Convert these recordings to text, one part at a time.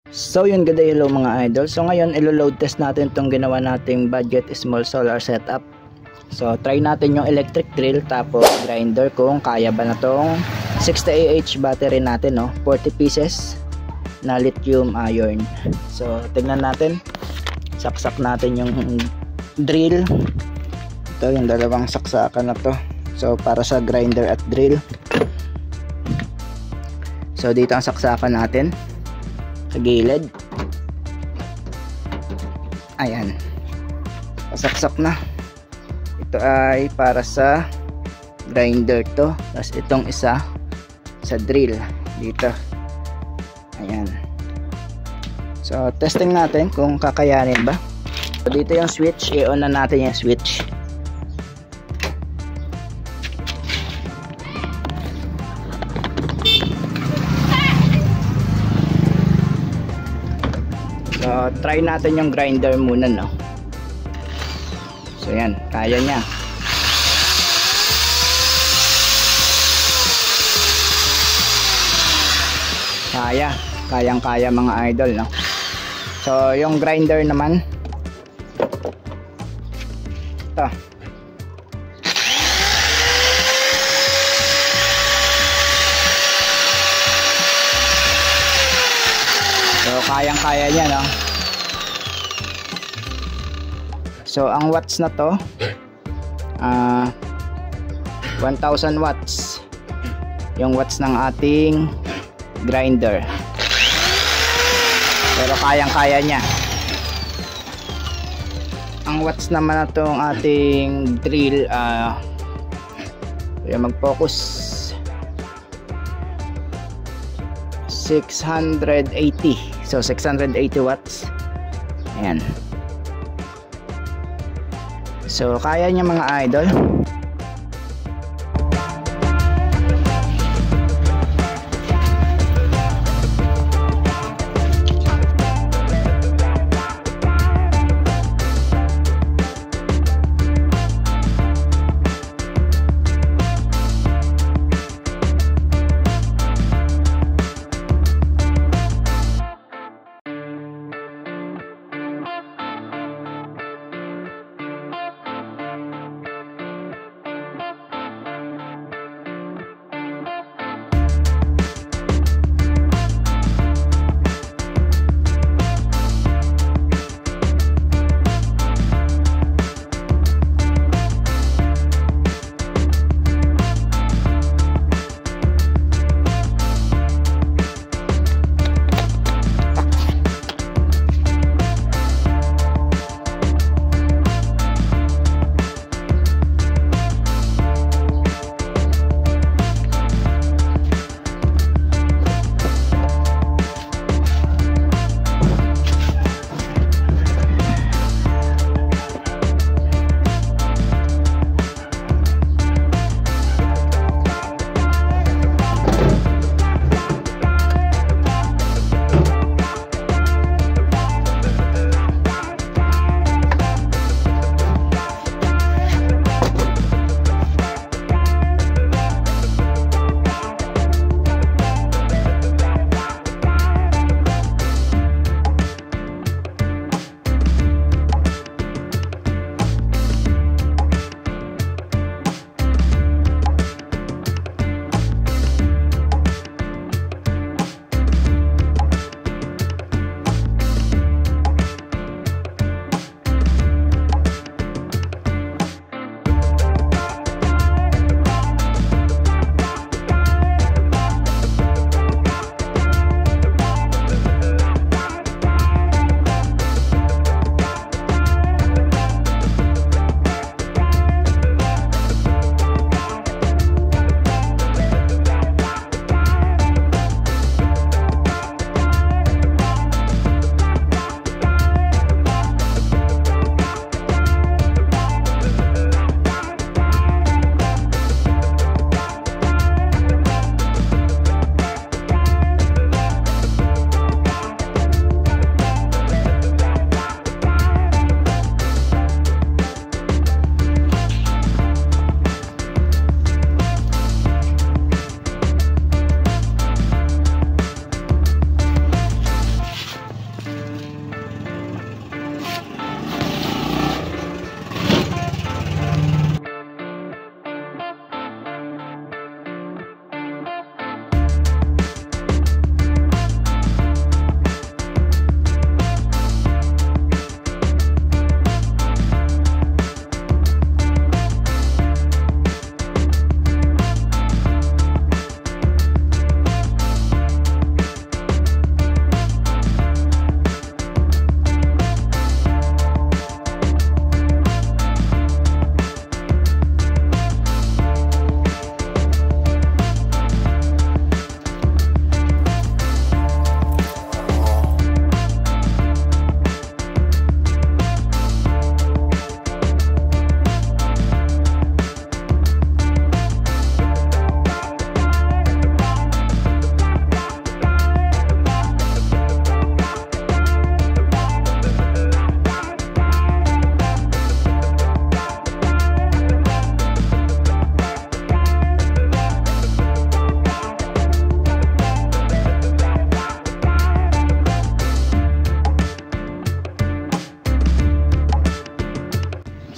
So yun, good day, hello mga idol. So ngayon ilo-load test natin itong ginawa nating budget small solar setup. So try natin yung electric drill tapos grinder kung kaya ba na tong 60Ah battery natin, no? 40 pieces na lithium ion. So tignan natin, saksak natin yung drill. Ito yung dalawang saksakan na to, so para sa grinder at drill. So dito ang saksakan natin sa gilid. Ayan, pasaksak na. Ito ay para sa grinder to, tapos itong isa sa drill dito. Ayan, so testing natin kung kakayanin ba. So dito yung switch, i-on na natin yung switch. So try natin yung grinder muna, no? So yan, kaya niya. Kayang-kaya mga idol, no? So yung grinder naman, ito. So kayang-kaya niya, no? So ang watts na to 1000 watts yung watts ng ating grinder, pero kayang-kaya niya. Ang watts naman na tong ating drill, mag-focus 680. So 680 watts. Ayan. So kaya niya mga idol.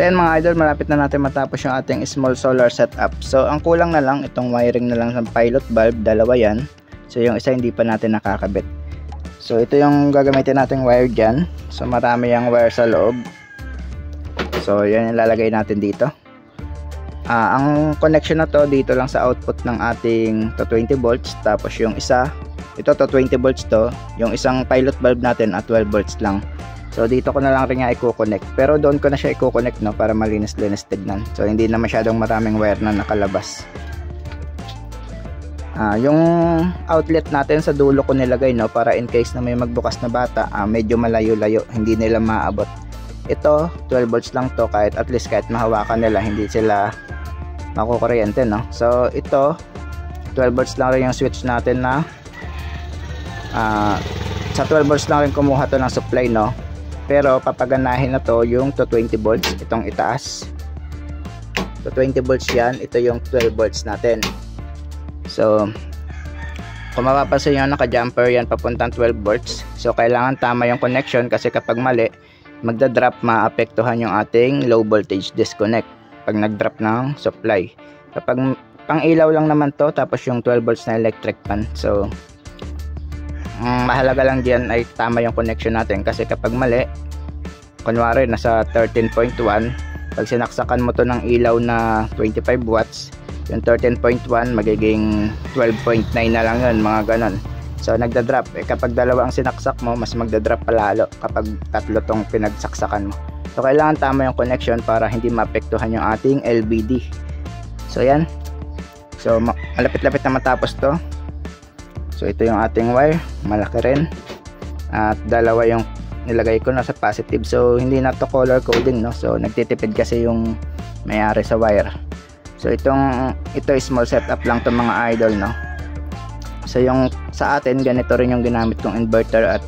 So yan mga idol, malapit na natin matapos yung ating small solar setup. So ang kulang na lang, itong wiring na lang ng pilot bulb, dalawa yan. So yung isa hindi pa natin nakakabit. So ito yung gagamitin nating wire dyan. So marami yung wire sa loob. So yan yung lalagay natin dito. Ang connection na to dito lang sa output ng ating to 20 volts. Tapos yung isa, ito to 20 volts to. Yung isang pilot bulb natin at 12 volts lang. So dito ko na lang rin nga i-connect. Pero doon ko na siya i-connect, no, para malinis-linis tignan. So hindi na masyadong maraming wire na nakalabas. Yung outlet natin sa dulo ko nilagay, no, para in case na may magbukas na bata, medyo malayo-layo, hindi nila maabot. Ito 12 volts lang to, kahit at least kahit mahawakan nila hindi sila makukuryente, no. So ito 12 volts lang rin yung switch natin na sa 12 volts lang rin kumuha to ng supply, no. Pero papaganahin na to yung to 20 volts, itong itaas. To 20 volts yan, ito yung 12 volts natin. So kung mapapansin nyo, naka-jumper yan papuntang 12 volts. So kailangan tama yung connection, kasi kapag mali, magda-drop, maapektuhan yung ating low voltage disconnect pag nag-drop ng supply. Kapag pang ilaw lang naman to, tapos yung 12 volts na electric fan. So mahalaga lang diyan ay tama yung connection natin, kasi kapag mali, kunwari nasa 13.1, pag sinaksakan mo to ng ilaw na 25 watts, yung 13.1 magiging 12.9 na lang yun, mga ganon. So nagda-drop, kapag dalawa ang sinaksak mo, mas magda-drop palalo kapag tatlo tong pinagsaksakan mo. So kailangan tama yung connection para hindi maapektuhan yung ating LVD. So yan, so malapit-lapit na matapos to. So ito yung ating wire, malaki rin. At dalawa yung nilagay ko na sa positive. So hindi na to color coding, no. So nagtitipid kasi yung may-ari sa wire. So ito small setup lang to mga idol, no. So yung sa atin, ganito rin yung ginamit kong inverter at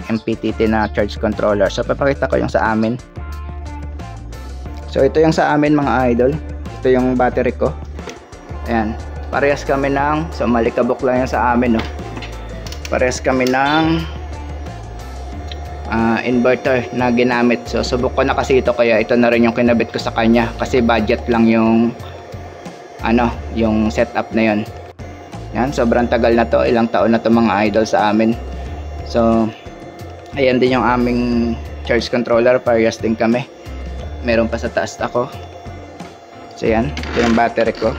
MPPT na charge controller. So papakita ko yung sa amin. So ito yung sa amin mga idol. Ito yung battery ko. Ayan. Parehas kami ng, so malikabok lang yan sa amin, no. Parehas kami ng inverter na ginamit. So subok ko na kasi ito, kaya ito na rin yung kinabit ko sa kanya, kasi budget lang yung yung setup na yon. Yan, sobrang tagal na to, ilang taon na to mga idol sa amin. So ayan din yung aming charge controller, parehas din kami. Meron pa sa taas ako. So yan, ito yung battery ko.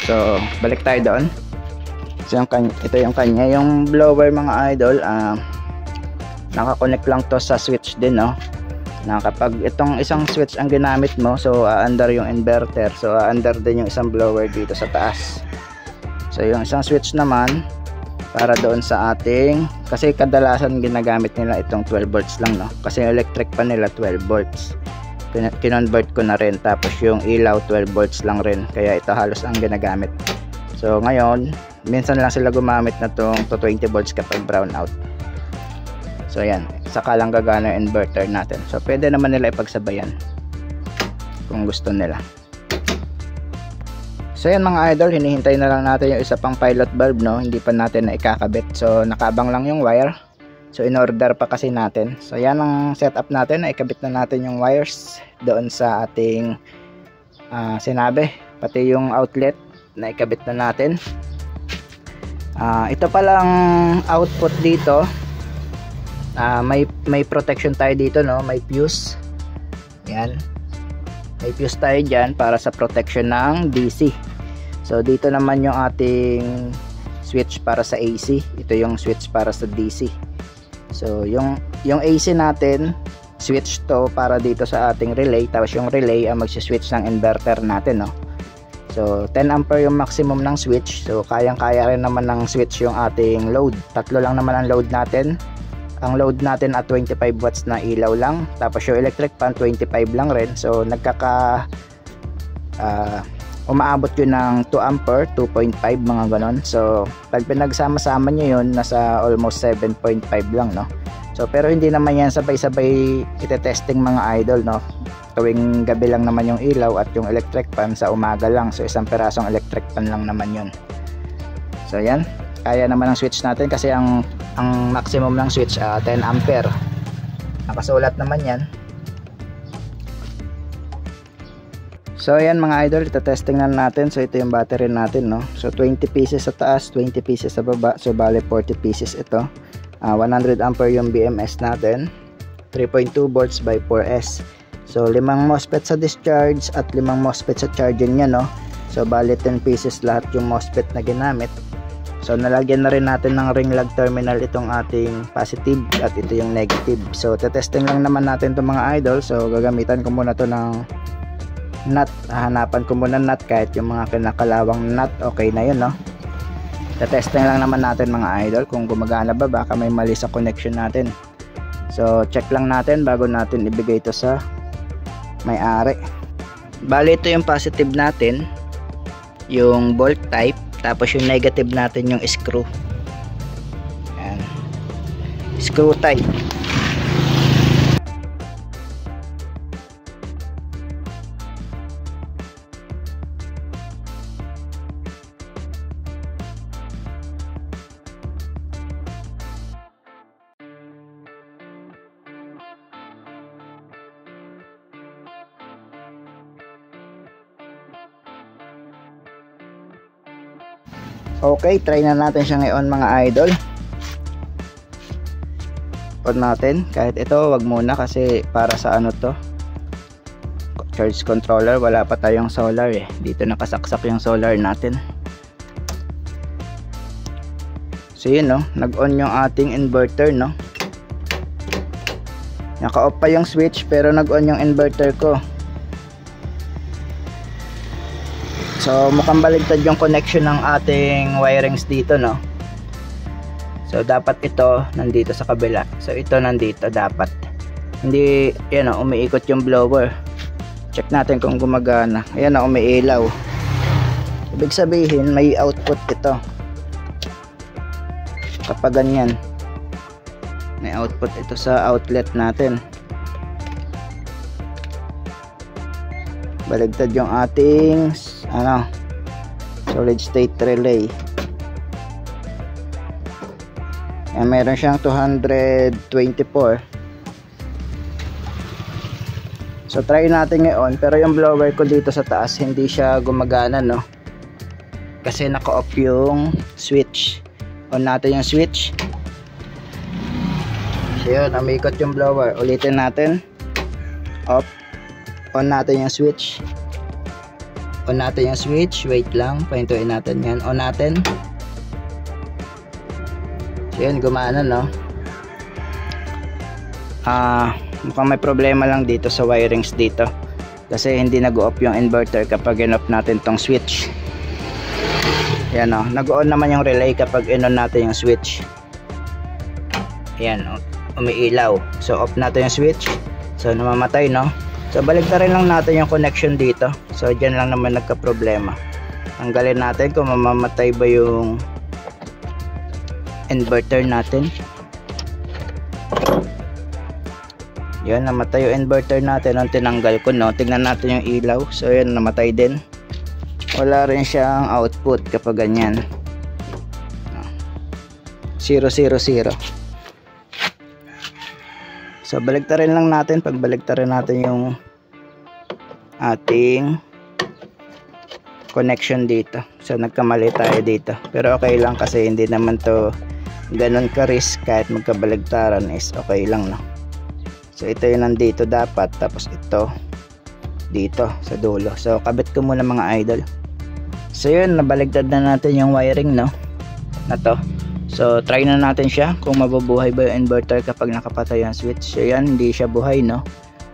So balik tayo doon. So ito yung kanya, yung blower mga idol, nakakonect lang to sa switch din, no. Na kapag itong isang switch ang ginamit mo, so under yung inverter, so under din yung isang blower dito sa taas. So yung isang switch naman para doon sa ating, kasi kadalasan ginagamit nila itong 12 volts lang, no, kasi electric pa nila 12 volts. Kinonvert ko na rin, tapos yung ilaw 12 volts lang rin, kaya ito halos ang ginagamit. So ngayon minsan lang sila gumamit na tong to 20 volts kapag brown out. So ayan, saka lang gagana yung inverter natin. So pwede naman nila ipagsabayan kung gusto nila. So yan mga idol, hinihintay na lang natin yung isa pang pilot bulb, no, hindi pa natin na ikakabit. So nakabang lang yung wire. So in order pa kasi natin. So yan ang setup natin, na ikabit na natin yung wires doon sa ating sinabi, pati yung outlet na ikabit na natin. Ito palang output dito, may protection tayo dito, no, may fuse. Yan, may fuse tayo dyan para sa protection ng DC. So dito naman yung ating switch para sa AC, ito yung switch para sa DC. So yung AC natin, switch to para dito sa ating relay, tapos yung relay ang magsi-switch ng inverter natin, no. So 10 ampere yung maximum ng switch. So kayang-kaya rin naman ng switch yung ating load. Tatlo lang naman ang load natin. Ang load natin at 25 watts na ilaw lang. Tapos yung electric fan 25 lang rin. So umaabot yun ng 2 ampere, 2.5 mga ganon. So pag pinagsama-sama nyo yun, nasa almost 7.5 lang, no. So pero hindi naman yan sabay-sabay ite-testing mga idol, no. Tuwing gabi lang naman yung ilaw at yung electric fan sa umaga lang. So isang perasong electric fan lang naman yun. So yan, kaya naman ang switch natin, kasi ang maximum ng switch 10 ampere. Nakasulat naman yan. So ayan mga idol, ito-testing na natin. So ito yung battery natin, no. So 20 pieces sa taas, 20 pieces sa baba. So bale 40 pieces ito. 100 ampere yung BMS natin. 3.2 volts by 4S. So 5 MOSFET sa discharge at 5 MOSFET sa charging niya, no. So bale 10 pieces lahat yung MOSFET na ginamit. So nalagyan na rin natin ng ring lock terminal itong ating positive at ito yung negative. So testing lang naman natin itong mga idol. So gagamitan ko muna to ng nut. Hahanapan ko muna nut, kahit yung mga kinakalawang nut okay na yun, no. Testing lang naman natin mga idol kung gumagana ba, baka may mali sa connection natin. So check lang natin bago natin ibigay ito sa may-ari. Bali ito yung positive natin, yung bolt type, tapos yung negative natin yung screw. Ayan. Screw type. Okay, try na natin siya ngayon mga idol. On natin, kahit ito wag muna kasi para sa ano to, charge controller, wala pa tayong solar eh. Dito nakasaksak yung solar natin. So yun, no, nag-on yung ating inverter, no. Naka-off pa yung switch pero nag-on yung inverter ko. So mukhang baligtad yung connection ng ating wirings dito, no. So dapat ito nandito sa kabila. So ito nandito dapat. Hindi, yan o, umiikot yung blower. Check natin kung gumagana. Ayan o, umiilaw. Ibig sabihin may output ito. Kapag ganyan, may output ito sa outlet natin. Baligtad yung ating solid state relay. Meron siyang 224. So try natin ngayon, pero yung blower ko dito sa taas hindi siya gumagana, no, kasi naka-off yung switch. On natin yung switch. So yun, umikot yung blower. Ulitin natin. Off. On natin yung switch. On natin yung switch. Wait lang, pahintuin natin yan. On natin. So yun, gumana, no. Mukhang may problema lang dito sa wirings dito, kasi hindi nag-off yung inverter kapag in-off natin tong switch. Yan, no. Nag-on naman yung relay kapag in-on natin yung switch. Yan, no. Umiilaw. So off natin yung switch. So namamatay, no. So baligtarin lang natin yung connection dito. So dyan lang naman nagka-problema. Tanggalin natin kung mamamatay ba yung inverter natin. Yan, namatay yung inverter natin nung tinanggal ko, no. Tingnan natin yung ilaw. So yan, namatay din. Wala rin siyang output kapag ganyan. 0, 0, 0. So baligtarin lang natin. Pag baligtarin natin yung ating connection dito. So nagkamali tayo dito, pero okay lang kasi hindi naman to ganun ka risk. Kahit magkabaligtaran is okay lang, no. So ito yung nandito dapat, tapos ito dito sa dulo. So kabit ko muna mga idol. So yun, nabaligtad na natin yung wiring, no, na to. So try na natin siya kung mabubuhay ba yung inverter kapag nakapatay yung switch. So yan, hindi siya buhay, no.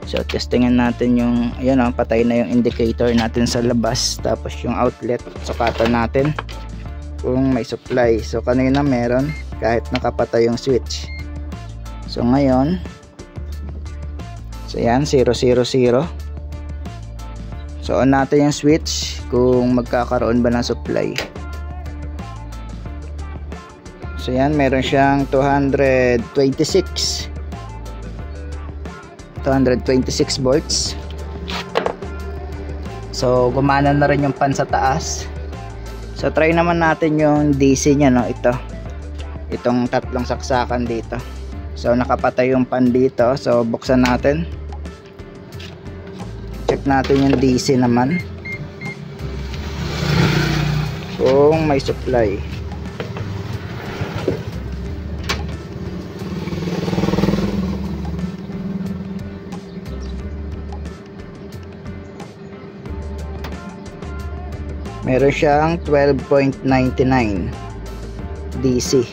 So testingin natin yung, ayan, oh, patay na yung indicator natin sa labas. Tapos yung outlet, sukatan natin kung may supply. So kanina meron kahit nakapatay yung switch. So ngayon, so yan, 0, 0, 0. So on natin yung switch kung magkakaroon ba ng supply. So yan, meron siyang 226 volts. So gumana na rin yung pan sa taas. So try naman natin yung DC nya, no, itong tatlong saksakan dito. So nakapatay yung pan dito. So buksan natin. Check natin yung DC naman kung may supply. Meron siyang 12.99 DC.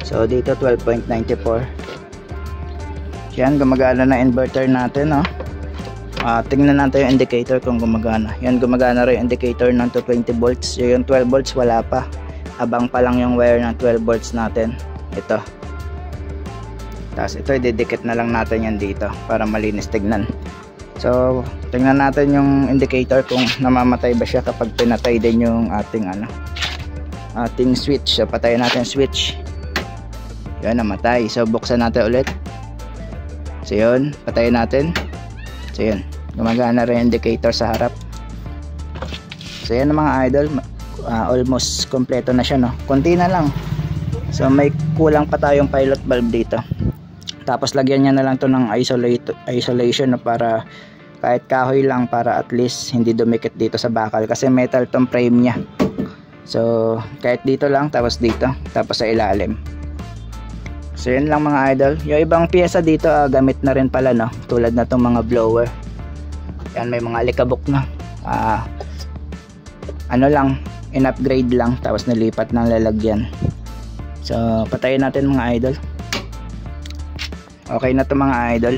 So dito 12.94. Yan, gumagana na inverter natin, no? Tingnan natin yung indicator kung gumagana. Yan, gumagana rin yung indicator ng 220 volts. Yung 12 volts wala pa. Abang pa lang yung wire ng 12 volts natin. Ito. Tapos ito, ididikit na lang natin yan dito para malinis tignan. So, tingnan natin yung indicator kung namamatay ba siya kapag pinatay din yung ating ating switch. So, patayin natin switch. Yan, namatay. So, buksan natin ulit. So, yun, patayin natin. So, yun, gumagana rin yung indicator sa harap. So, yan mga idol, almost kompleto na siya, no? Konti na lang. So, may kulang pa tayong pilot valve dito. Tapos lagyan niya na lang to ng isolation, no, para kahit kahoy lang, para at least hindi dumikit dito sa bakal kasi metal tong frame niya. So kahit dito lang, tapos dito, tapos sa ilalim. So yun lang mga idol. Yung ibang piyesa dito gamit na rin pala, no, tulad na tong mga blower. Yan, may mga alikabok na, ano lang, in-upgrade lang, tapos nilipat ng lalagyan. So patayin natin mga idol. Okay na to mga idol.